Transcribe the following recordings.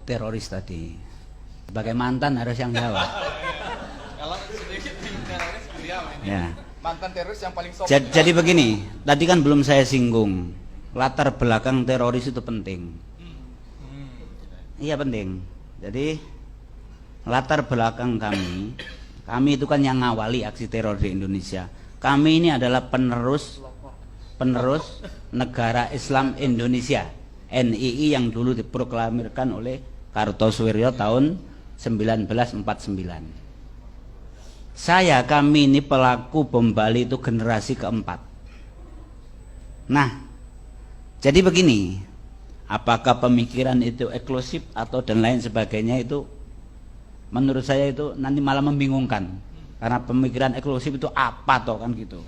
teroris tadi? Sebagai mantan harus yang jawab. Kalau sedikit teroris beliau ini. Ya. Mantan teroris yang paling sopan. Jadi begini, tadi kan belum saya singgung. Latar belakang teroris itu penting. Iya penting. Jadi latar belakang kami itu kan yang ngawali aksi teror di Indonesia. Kami ini adalah penerus Negara Islam Indonesia, NII, yang dulu diproklamirkan oleh Kartosuwiryo tahun 1949. Kami ini pelaku bom Bali itu generasi keempat. Nah, jadi begini, apakah pemikiran itu eksklusif atau dan lain sebagainya, itu menurut saya itu nanti malah membingungkan. Karena pemikiran eksklusif itu apa toh kan gitu.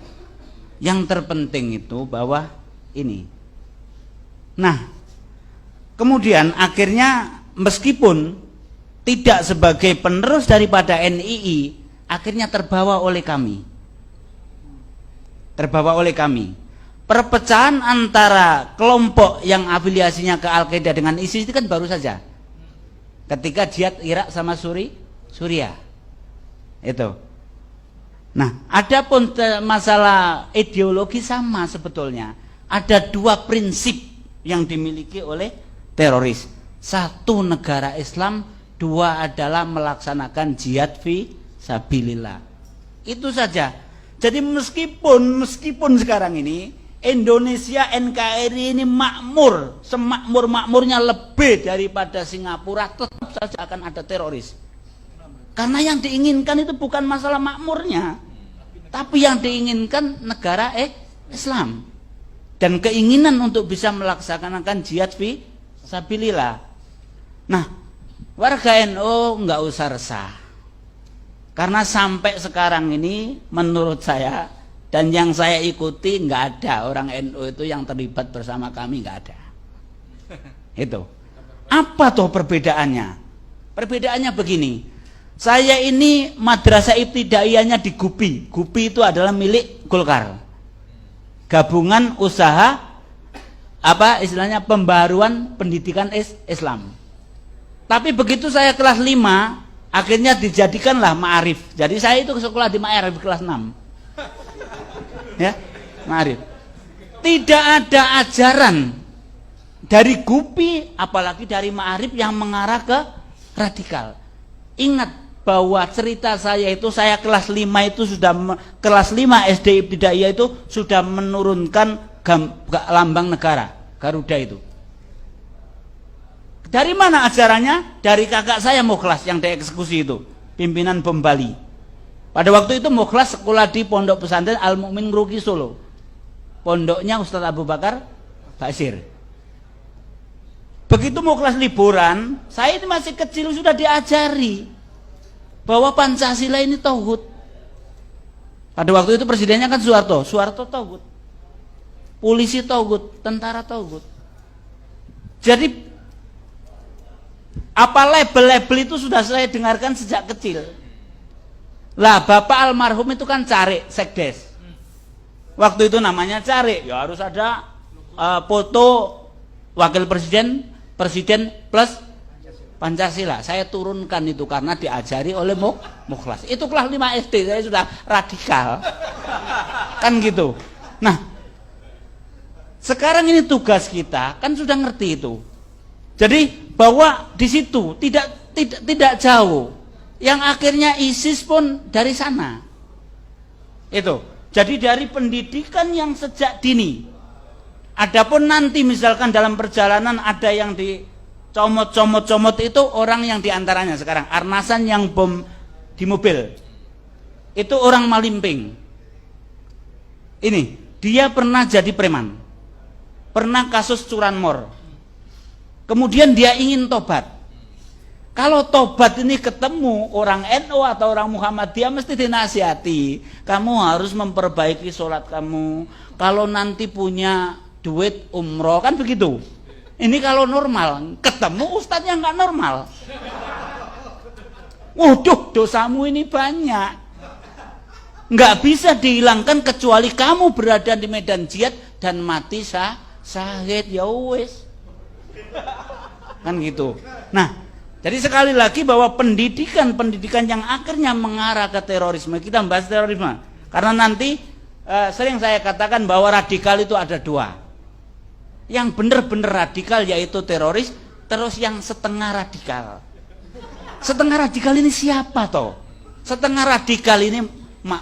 Yang terpenting itu bahwa ini. Nah, kemudian akhirnya meskipun tidak sebagai penerus daripada NII, akhirnya terbawa oleh kami. Perpecahan antara kelompok yang afiliasinya ke Al-Qaeda dengan ISIS itu kan baru saja ketika jihad Irak sama Suriah itu. Nah, adapun masalah ideologi sama sebetulnya. Ada dua prinsip yang dimiliki oleh teroris. Satu, negara Islam. Dua adalah melaksanakan jihad fi sabilillah. Itu saja. Jadi meskipun sekarang ini Indonesia NKRI ini makmur, semakmur-makmurnya lebih daripada Singapura, tetap saja akan ada teroris. Karena yang diinginkan itu bukan masalah makmurnya, tapi yang diinginkan negara Islam dan keinginan untuk bisa melaksanakan jihad fi sabilillah. Nah, warga NU nggak usah resah, karena sampai sekarang ini menurut saya dan yang saya ikuti nggak ada orang NU itu yang terlibat bersama kami, nggak ada. Itu apa tuh perbedaannya? Perbedaannya begini. Saya ini madrasah ibtidaiyahnya di Gupi. Gupi itu adalah milik Golkar. Gabungan usaha istilahnya pembaruan pendidikan Islam. Tapi begitu saya kelas 5, akhirnya dijadikanlah Ma'arif. Jadi saya itu sekolah di Ma'arif kelas 6. Ya, Ma'arif. Tidak ada ajaran dari Gupi apalagi dari Ma'arif yang mengarah ke radikal. Ingat bahwa cerita saya itu, saya kelas 5 itu sudah kelas 5 SD Ibtidaiyah itu sudah menurunkan lambang negara Garuda itu. Dari mana ajarannya? Dari kakak saya Mukhlas yang dieksekusi itu, pimpinan bom Bali. Pada waktu itu Mukhlas sekolah di Pondok Pesantren Al Mukmin Ngeruki Solo. Pondoknya Ustadz Abu Bakar Basir. Begitu Mukhlas liburan, saya ini masih kecil sudah diajari bahwa Pancasila ini tauhid. Pada waktu itu presidennya kan Soeharto tauhid. Polisi tauhid, tentara tauhid. Jadi apa label-label itu sudah saya dengarkan sejak kecil. Lah Bapak almarhum itu kan Cari Sekdes. Waktu itu namanya Cari, ya harus ada foto wakil presiden plus Pancasila. Saya turunkan itu karena diajari oleh Mukhlas. Itu kelas 5 SD, saya sudah radikal. Kan gitu. Nah, sekarang ini tugas kita kan sudah ngerti itu. Jadi bahwa di situ tidak jauh. Yang akhirnya ISIS pun dari sana. Itu. Jadi dari pendidikan yang sejak dini. Adapun nanti misalkan dalam perjalanan ada yang comot itu orang yang diantaranya sekarang Arnasan yang bom di mobil itu orang Malimping. Ini dia pernah jadi preman, pernah kasus curanmor, kemudian dia ingin tobat. Kalau tobat ini ketemu orang NU atau orang Muhammadiyah mesti dinasihati, kamu harus memperbaiki sholat kamu, kalau nanti punya duit umroh, kan begitu. Ini kalau normal, ketemu ustadznya nggak normal. Waduh, dosamu ini banyak. Nggak bisa dihilangkan kecuali kamu berada di medan jihad dan mati syahid, ya wes. Kan gitu. Nah, Jadi sekali lagi bahwa pendidikan yang akhirnya mengarah ke terorisme, kita membahas terorisme. Karena nanti sering saya katakan bahwa radikal itu ada dua. Yang benar-benar radikal yaitu teroris, terus yang setengah radikal. Setengah radikal ini siapa toh? Setengah radikal ini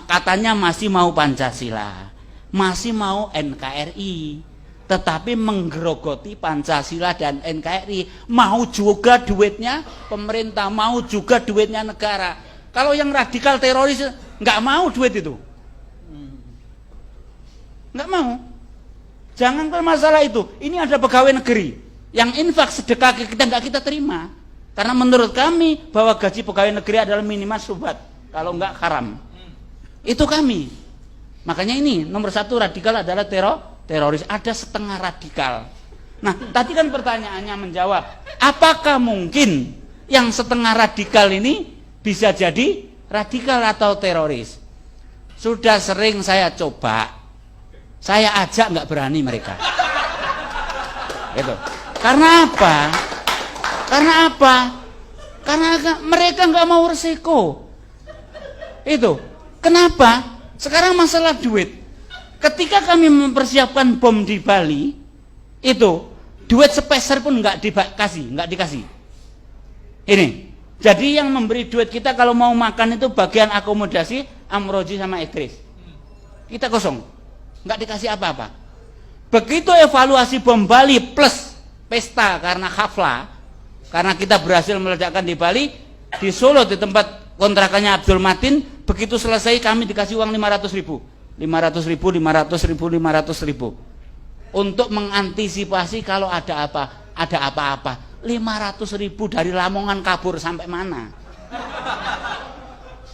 katanya masih mau Pancasila, masih mau NKRI, tetapi menggerogoti Pancasila dan NKRI, mau juga duitnya pemerintah, mau juga duitnya negara. Kalau yang radikal teroris nggak mau duit itu, nggak mau. Jangan ke masalah itu. Ini ada pegawai negeri yang infak sedekah kita nggak kita terima, karena menurut kami bahwa gaji pegawai negeri adalah minimal syubhat, kalau nggak haram. Itu kami. Makanya ini nomor satu radikal adalah teroris. Ada setengah radikal. Nah, tadi kan pertanyaannya menjawab, apakah mungkin yang setengah radikal ini bisa jadi radikal atau teroris? Sudah sering saya coba, saya ajak nggak berani mereka. Itu. Karena apa? Karena mereka nggak mau resiko. Itu. Kenapa? Sekarang masalah duit. Ketika kami mempersiapkan bom di Bali, itu duit sepeser pun nggak dikasih. Ini. Jadi yang memberi duit kita kalau mau makan itu bagian akomodasi Amroji sama Idris. Kita kosong, nggak dikasih apa-apa. Begitu evaluasi bom Bali plus pesta karena hafla, karena kita berhasil meledakkan di Bali, di Solo di tempat kontrakannya Abdul Matin, begitu selesai kami dikasih uang 500.000 untuk mengantisipasi kalau ada apa-apa. 500.000 dari Lamongan kabur sampai mana?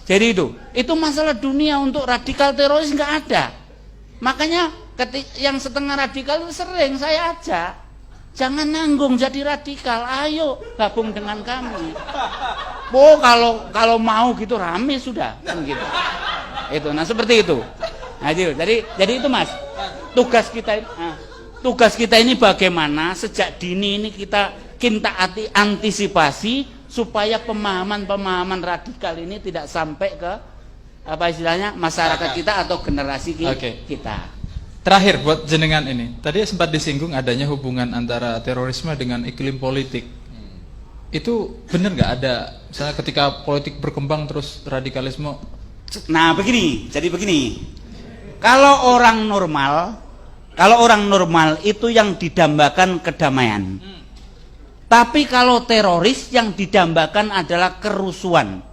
Jadi itu masalah dunia. Untuk radikal teroris nggak ada. Makanya yang setengah radikal itu sering saya ajak, jangan nanggung jadi radikal, ayo gabung dengan kami. Oh, kalau mau gitu rame sudah kan gitu. Itu. Nah, seperti itu. Nah, itu. Jadi itu Mas. Tugas kita ini bagaimana sejak dini ini kita antisipasi supaya pemahaman radikal ini tidak sampai ke apa istilahnya masyarakat kita atau generasi kita. Terakhir buat jenengan ini. Tadi sempat disinggung adanya hubungan antara terorisme dengan iklim politik. Itu benar nggak ada? Misalnya ketika politik berkembang terus radikalisme. Nah, jadi begini. Kalau orang normal itu yang didambakan kedamaian. Tapi kalau teroris yang didambakan adalah kerusuhan.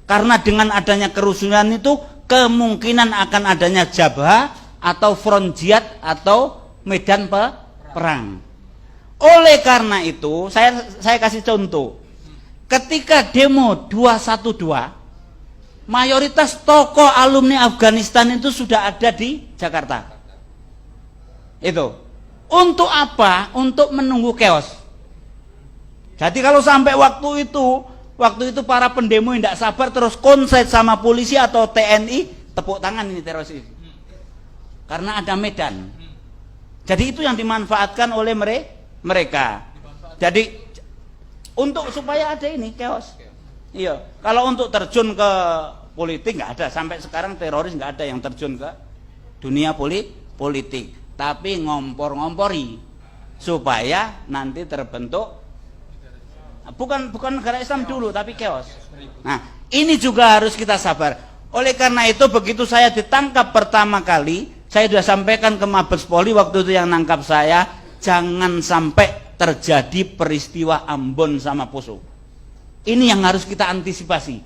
Karena dengan adanya kerusuhan itu kemungkinan akan adanya jabha atau front jihad atau medan perang. Oleh karena itu, saya kasih contoh. Ketika demo 212, mayoritas tokoh alumni Afghanistan itu sudah ada di Jakarta. Itu. Untuk apa? Untuk menunggu chaos. Jadi kalau sampai waktu itu para pendemo tidak sabar terus konslet sama polisi atau TNI, tepuk tangan ini teroris. Karena ada medan. Jadi itu yang dimanfaatkan oleh mereka. Jadi untuk supaya ada ini chaos. Iya. Kalau untuk terjun ke politik nggak ada. Sampai sekarang teroris nggak ada yang terjun ke dunia politik. Tapi ngompor-ngompori supaya nanti terbentuk bukan negara Islam dulu tapi chaos. Nah, ini juga harus kita sabar. Oleh karena itu begitu saya ditangkap pertama kali, saya sudah sampaikan ke Mabes Polri waktu itu yang nangkap saya, jangan sampai terjadi peristiwa Ambon sama Poso. Ini yang harus kita antisipasi.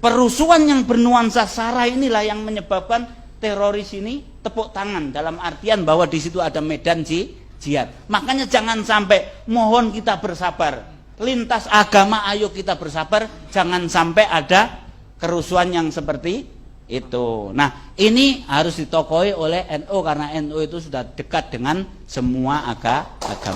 Perusuhan yang bernuansa sara inilah yang menyebabkan teroris ini tepuk tangan, dalam artian bahwa di situ ada medan jihad. Makanya jangan sampai, mohon kita bersabar. Lintas agama ayo kita bersabar, jangan sampai ada kerusuhan yang seperti itu. Nah, ini harus ditokohi oleh NU karena NU itu sudah dekat dengan semua agama.